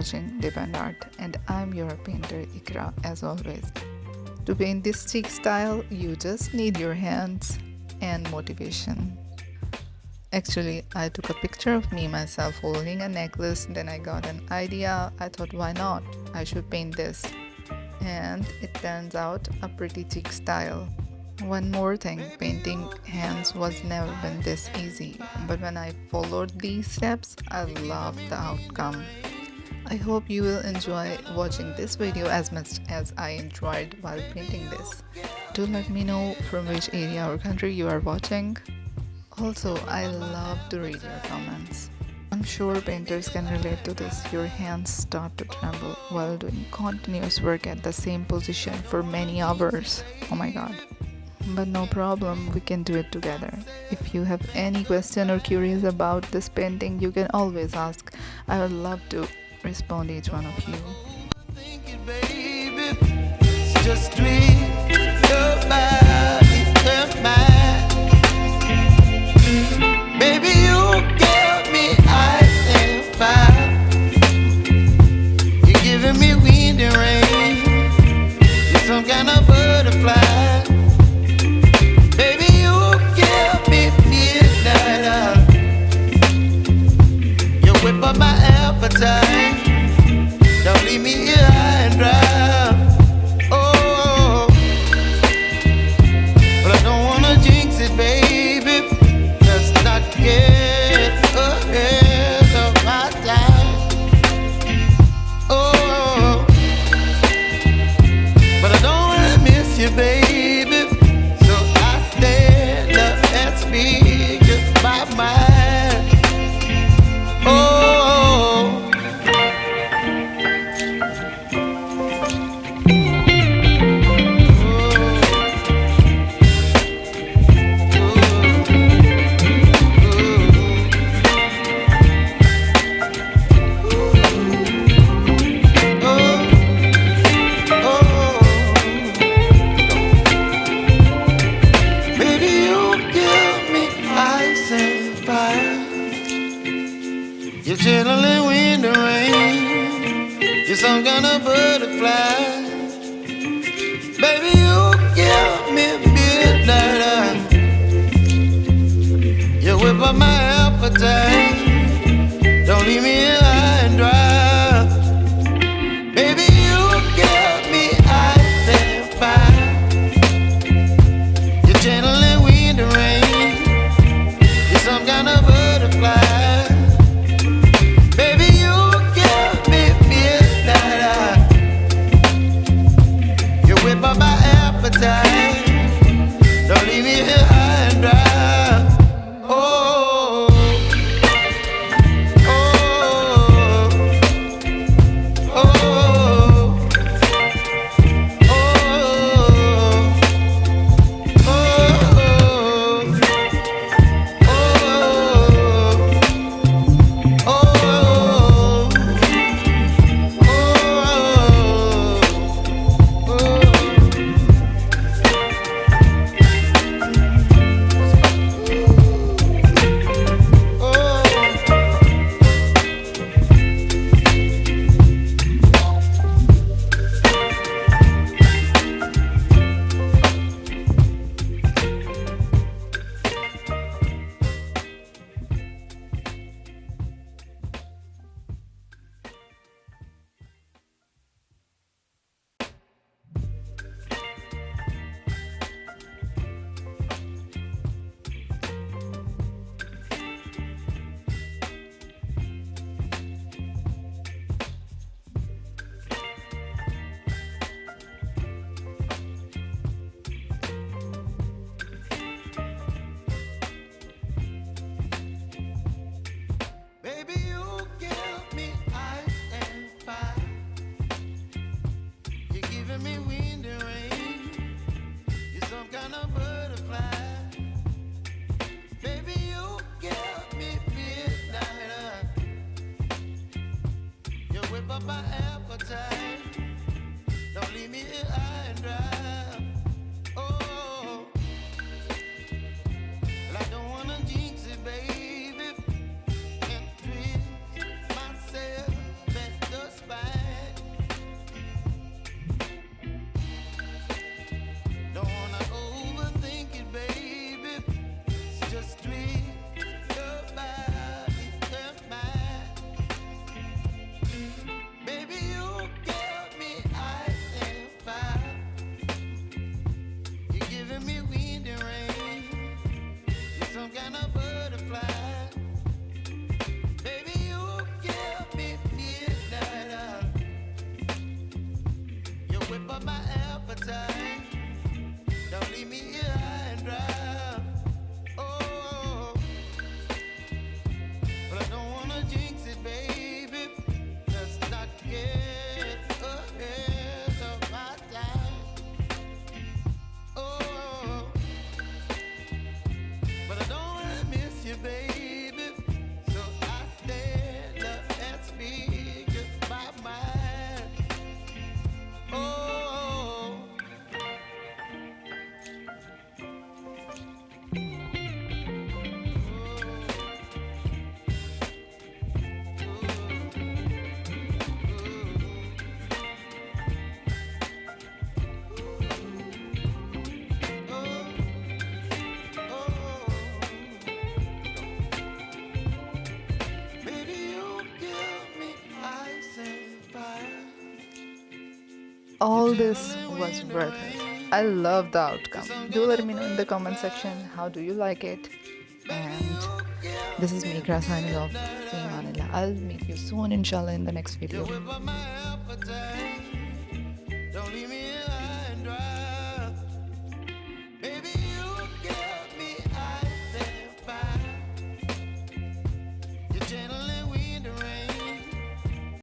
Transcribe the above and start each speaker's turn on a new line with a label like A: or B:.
A: watching DIP&ART, and I'm your painter Ikra as always. To paint this stick style, you just need your hands and motivation. Actually, I took a picture of me myself holding a necklace, then I got an idea. I thought, why not? I should paint this. And it turns out a pretty chic style. One more thing, painting hands was never been this easy, but when I followed these steps, I loved the outcome. I hope you will enjoy watching this video as much as I enjoyed while painting this. Do let me know from which area or country you are watching. Also, I love to read your comments. I'm sure painters can relate to this. Your hands start to tremble while doing continuous work at the same position for many hours. Oh my god. But no problem, we can do it together. If you have any question or curious about this painting, you can always ask. I would love to respond to each one of you.
B: Baby, you give me ice and fire. You're giving me wind and rain. You're some kind of butterfly. Baby, you give me midnight. You whip up my appetite. Don't leave me here high and dry. Oh, but I don't wanna jinx it, baby. Let's not get ahead of my time. Oh, but I don't wanna miss you, baby. So I stand up and speak just my mind. Oh. You're chilling wind and rain. You're some kind of butterfly. Baby, you give me midnight. You whip up my appetite. Don't leave me here high and dry. Baby, you give me ice and fire. You're channeling wind and rain. You're some kind of butterfly. Don't leave me here high and dry. Oh,
A: all this was worth it. I love the outcome. Do let me know in the comment section how do you like it. And this is me, Ikra, signing off. I'll meet you soon, inshallah, in the next video.